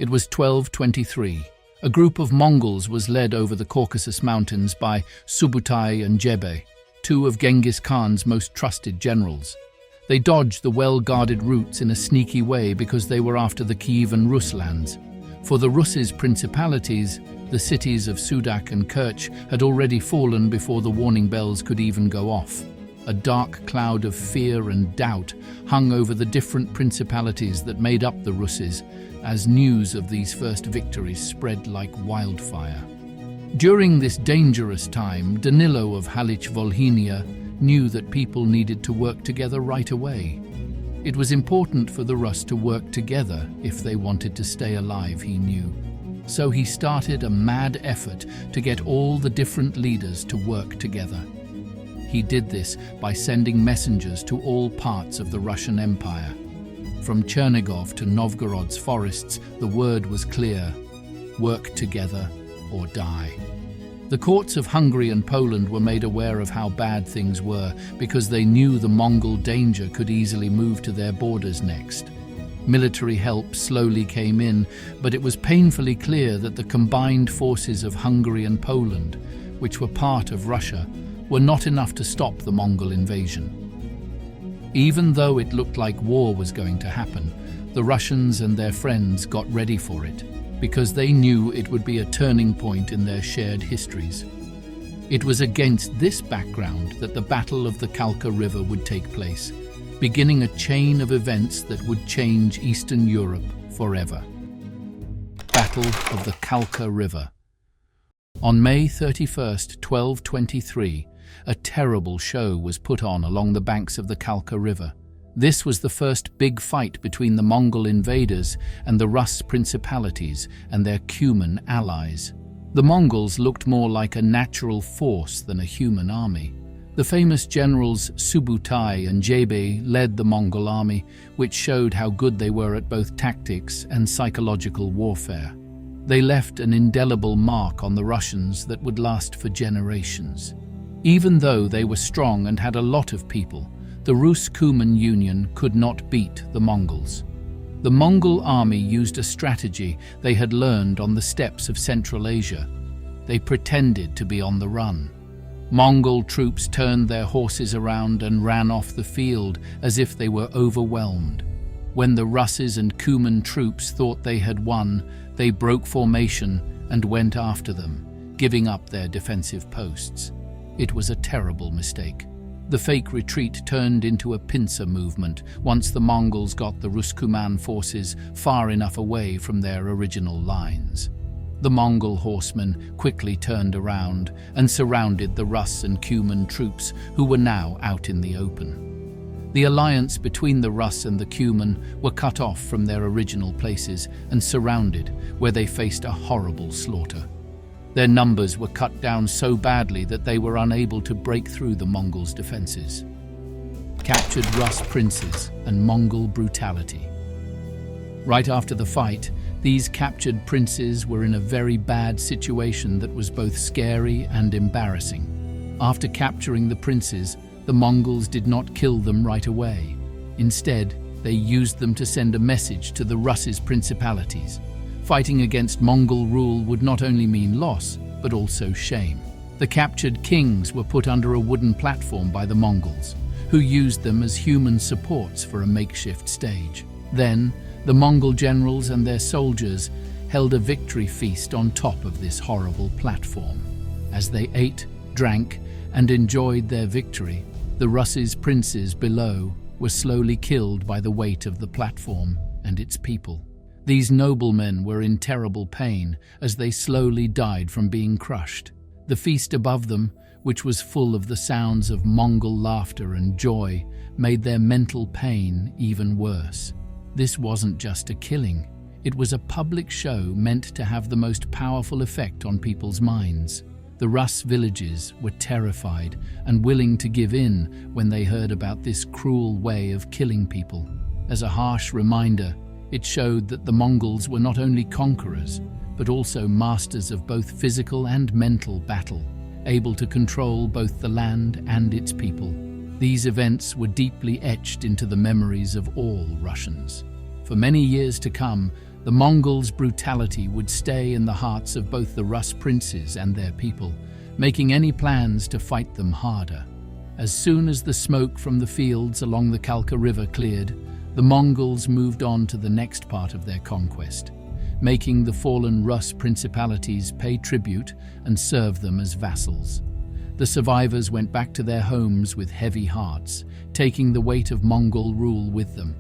It was 1223. A group of Mongols was led over the Caucasus Mountains by Subutai and Jebe, two of Genghis Khan's most trusted generals. They dodged the well-guarded routes in a sneaky way because they were after the Kyivan Rus lands. For the Rus's principalities, the cities of Sudak and Kerch had already fallen before the warning bells could even go off. A dark cloud of fear and doubt hung over the different principalities that made up the Ruses as news of these first victories spread like wildfire. During this dangerous time, Danilo of halych-volhynia knew that people needed to work together right away. It was important for the Rus to work together if they wanted to stay alive, he knew. So he started a mad effort to get all the different leaders to work together. He did this by sending messengers to all parts of the Russian Empire. From Chernigov to Novgorod's forests, the word was clear: work together or die. The courts of Hungary and Poland were made aware of how bad things were because they knew the Mongol danger could easily move to their borders next. Military help slowly came in, but it was painfully clear that the combined forces of Hungary and Poland, which were part of Russia, were not enough to stop the Mongol invasion. Even though it looked like war was going to happen, the Russians and their friends got ready for it, because they knew it would be a turning point in their shared histories. It was against this background that the Battle of the Kalka River would take place, beginning a chain of events that would change Eastern Europe forever. Battle of the Kalka River. On May 31st, 1223, a terrible show was put on along the banks of the Kalka River. This was the first big fight between the Mongol invaders and the Rus principalities and their Kievan allies. The Mongols looked more like a natural force than a human army. The famous generals Subutai and Jebe led the Mongol army, which showed how good they were at both tactics and psychological warfare. They left an indelible mark on the Russians that would last for generations. Even though they were strong and had a lot of people, the Rus-Kievan Union could not beat the Mongols. The Mongol army used a strategy they had learned on the steppes of Central Asia. They pretended to be on the run. Mongol troops turned their horses around and ran off the field as if they were overwhelmed. When the Ruses and Kievan troops thought they had won, they broke formation and went after them, giving up their defensive posts. It was a terrible mistake. The fake retreat turned into a pincer movement once the Mongols got the Rus-Kievan forces far enough away from their original lines. The Mongol horsemen quickly turned around and surrounded the Rus and Kievan troops who were now out in the open. The alliance between the Rus and the Kievan were cut off from their original places and surrounded, where they faced a horrible slaughter. Their numbers were cut down so badly that they were unable to break through the Mongols' defenses. Captured Rus princes and Mongol brutality. Right after the fight, these captured princes were in a very bad situation that was both scary and embarrassing. After capturing the princes, the Mongols did not kill them right away. Instead, they used them to send a message to the Rus's principalities. Fighting against Mongol rule would not only mean loss, but also shame. The captured kings were put under a wooden platform by the Mongols, who used them as human supports for a makeshift stage. Then, the Mongol generals and their soldiers held a victory feast on top of this horrible platform. As they ate, drank, and enjoyed their victory, the Rus's princes below were slowly killed by the weight of the platform and its people. These noblemen were in terrible pain as they slowly died from being crushed. The feast above them, which was full of the sounds of Mongol laughter and joy, made their mental pain even worse. This wasn't just a killing. It was a public show meant to have the most powerful effect on people's minds. The Rus villages were terrified and willing to give in when they heard about this cruel way of killing people. As a harsh reminder, it showed that the Mongols were not only conquerors, but also masters of both physical and mental battle, able to control both the land and its people. These events were deeply etched into the memories of all Russians. For many years to come, The Mongols' brutality would stay in the hearts of both the Rus princes and their people, making any plans to fight them harder. As soon as the smoke from the fields along the Kalka River cleared, the Mongols moved on to the next part of their conquest, making the fallen Rus principalities pay tribute and serve them as vassals. The survivors went back to their homes with heavy hearts, taking the weight of Mongol rule with them.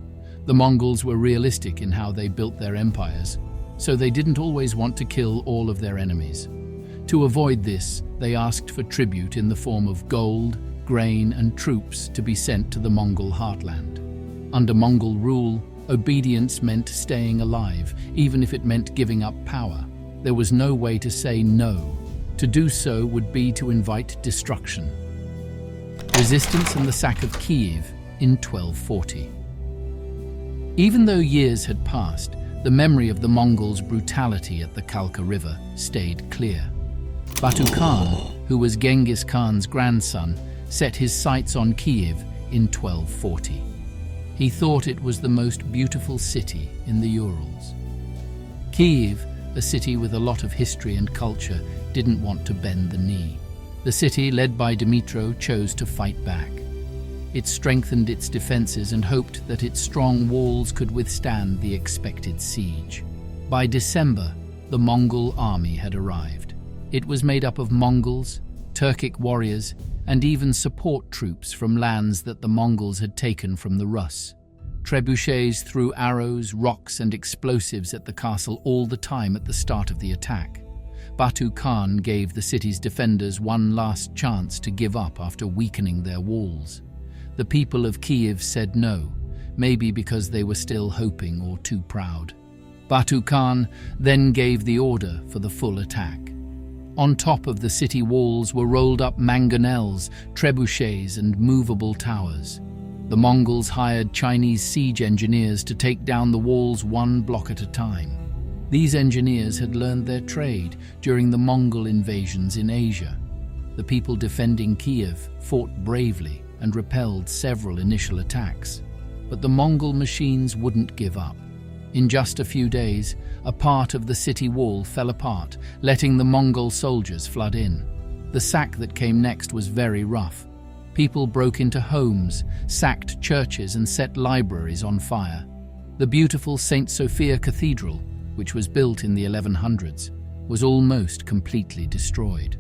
The Mongols were realistic in how they built their empires, so they didn't always want to kill all of their enemies. To avoid this, they asked for tribute in the form of gold, grain, and troops to be sent to the Mongol heartland. Under Mongol rule, obedience meant staying alive, even if it meant giving up power. There was no way to say no. To do so would be to invite destruction. Resistance and the sack of Kiev in 1240. Even though years had passed, the memory of the Mongols' brutality at the Kalka River stayed clear. Batu Khan, who was Genghis Khan's grandson, set his sights on Kiev in 1240. He thought it was the most beautiful city in the Urals. Kiev, a city with a lot of history and culture, didn't want to bend the knee. The city, led by Dmitro, chose to fight back. It strengthened its defenses and hoped that its strong walls could withstand the expected siege. By December, the Mongol army had arrived. It was made up of Mongols, Turkic warriors, and even support troops from lands that the Mongols had taken from the Rus. Trebuchets threw arrows, rocks, and explosives at the castle all the time at the start of the attack. Batu Khan gave the city's defenders one last chance to give up after weakening their walls. The people of Kiev said no, maybe because they were still hoping or too proud. Batu Khan then gave the order for the full attack. On top of the city walls were rolled up mangonels, trebuchets, and movable towers. The Mongols hired Chinese siege engineers to take down the walls one block at a time. These engineers had learned their trade during the Mongol invasions in Asia. The people defending Kiev fought bravely and repelled several initial attacks. But the Mongol machines wouldn't give up. In just a few days, a part of the city wall fell apart, letting the Mongol soldiers flood in. The sack that came next was very rough. People broke into homes, sacked churches, and set libraries on fire. The beautiful St. Sophia Cathedral, which was built in the 1100s, was almost completely destroyed.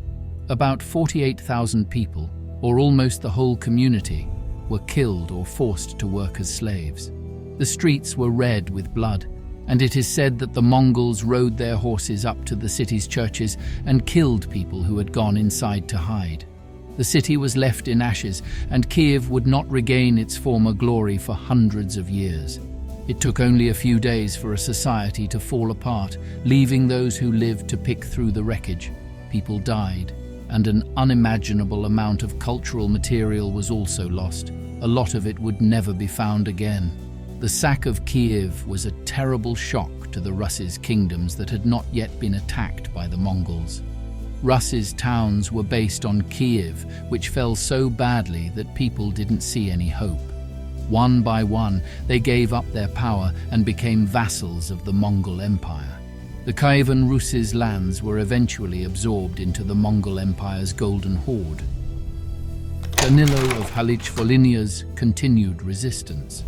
About 48,000 people, or almost the whole community, were killed or forced to work as slaves. The streets were red with blood, and it is said that the Mongols rode their horses up to the city's churches and killed people who had gone inside to hide. The city was left in ashes, and Kiev would not regain its former glory for hundreds of years. It took only a few days for a society to fall apart, leaving those who lived to pick through the wreckage. People died, and an unimaginable amount of cultural material was also lost. A lot of it would never be found again. The sack of Kiev was a terrible shock to the Rus's kingdoms that had not yet been attacked by the Mongols. Rus's towns were based on Kiev, which fell so badly that people didn't see any hope. One by one, they gave up their power and became vassals of the Mongol Empire. The Kyivan Rus's lands were eventually absorbed into the Mongol Empire's Golden Horde. Danilo of halych-volhynia's continued resistance.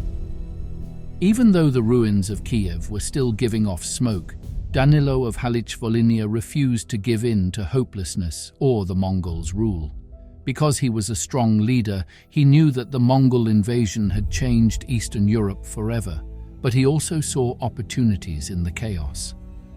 Even though the ruins of Kiev were still giving off smoke, Danilo of halych-volhynia refused to give in to hopelessness or the Mongols' rule. Because he was a strong leader, he knew that the Mongol invasion had changed Eastern Europe forever, but he also saw opportunities in the chaos.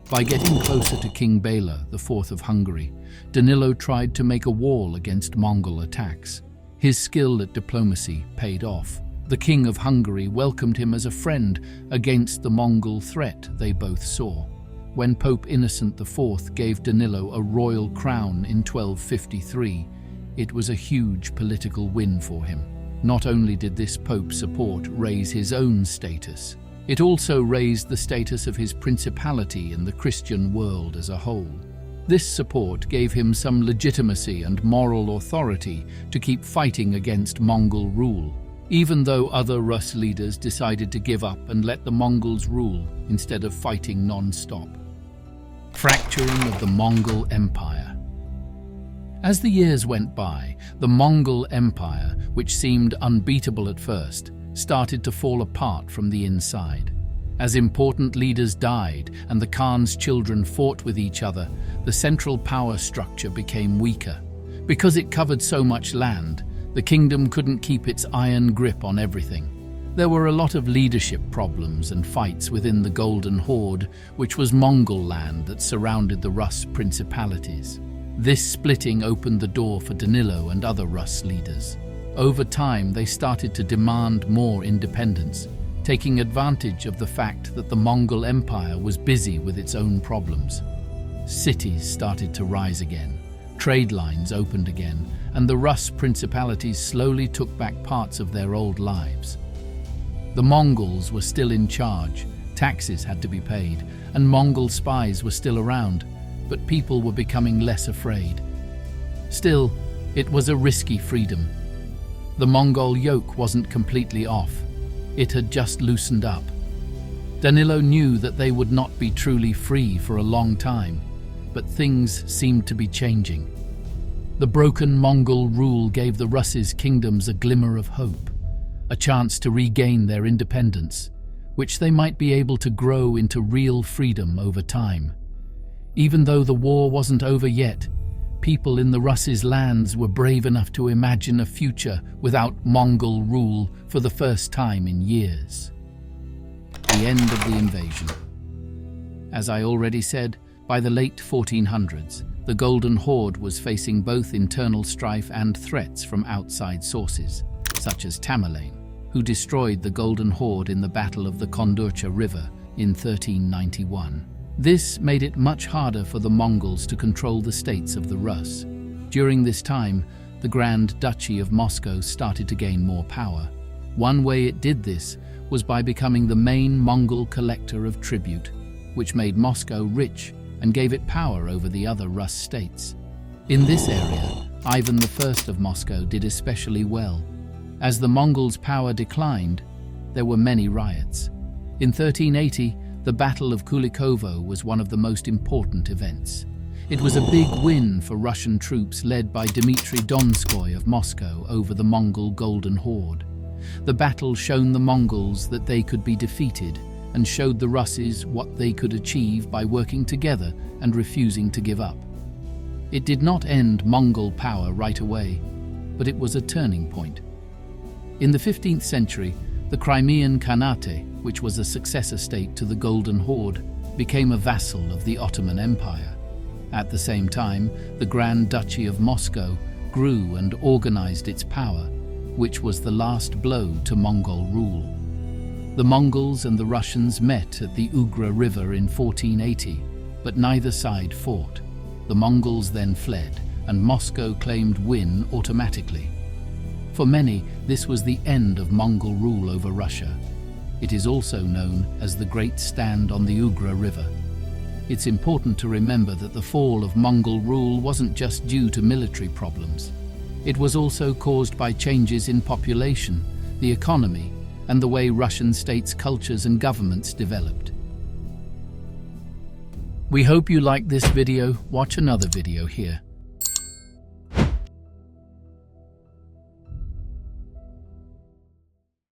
By getting closer to King Bela IV of Hungary, Danilo tried to make a wall against Mongol attacks. His skill at diplomacy paid off. The King of Hungary welcomed him as a friend against the Mongol threat they both saw. When Pope Innocent IV gave Danilo a royal crown in 1253, it was a huge political win for him. Not only did this Pope's support raise his own status, it also raised the status of his principality in the Christian world as a whole. This support gave him some legitimacy and moral authority to keep fighting against Mongol rule. even though other Rus leaders decided to give up and let the Mongols rule instead of fighting non-stop. Fracturing of the Mongol Empire. As the years went by, the Mongol Empire, which seemed unbeatable at first, started to fall apart from the inside. As important leaders died and the Khan's children fought with each other, the central power structure became weaker. Because it covered so much land, the kingdom couldn't keep its iron grip on everything. There were a lot of leadership problems and fights within the Golden Horde, which was Mongol land that surrounded the Rus principalities. This splitting opened the door for Danilo and other Rus leaders. Over time, they started to demand more independence, taking advantage of the fact that the Mongol Empire was busy with its own problems. Cities started to rise again, trade lines opened again, and the Rus principalities slowly took back parts of their old lives. The Mongols were still in charge, taxes had to be paid, and Mongol spies were still around, but people were becoming less afraid. Still, it was a risky freedom. The Mongol yoke wasn't completely off. It had just loosened up. Danilo knew that they would not be truly free for a long time, but things seemed to be changing. The broken Mongol rule gave the Rus's kingdoms a glimmer of hope, a chance to regain their independence, which they might be able to grow into real freedom over time. Even though the war wasn't over yet, people in the Rus's lands were brave enough to imagine a future without Mongol rule for the first time in years. The end of the invasion. As I already said, by the late 1400s, the Golden Horde was facing both internal strife and threats from outside sources, such as Tamerlane, who destroyed the Golden Horde in the Battle of the Kondurcha River in 1391. This made it much harder for the Mongols to control the states of the Rus. During this time, the Grand Duchy of Moscow started to gain more power. One way it did this was by becoming the main Mongol collector of tribute, which made Moscow rich and gave it power over the other Rus states. In this area, Ivan I of Moscow did especially well. As the Mongols' power declined, there were many riots. In 1380, the Battle of Kulikovo was one of the most important events. It was a big win for Russian troops led by Dmitry Donskoy of Moscow over the Mongol Golden Horde. The battle showed the Mongols that they could be defeated and showed the Russes what they could achieve by working together and refusing to give up. It did not end Mongol power right away, but it was a turning point. In the 15th century, the Crimean Khanate, which was a successor state to the Golden Horde, became a vassal of the Ottoman Empire. At the same time, the Grand Duchy of Moscow grew and organized its power, which was the last blow to Mongol rule. The Mongols and the Russians met at the Ugra River in 1480, but neither side fought. The Mongols then fled, and Moscow claimed win automatically. For many, this was the end of Mongol rule over Russia. It is also known as the Great Stand on the Ugra River. It's important to remember that the fall of Mongol rule wasn't just due to military problems. It was also caused by changes in population, the economy, and the way Russian states' cultures and governments developed. We hope you liked this video. Watch another video here.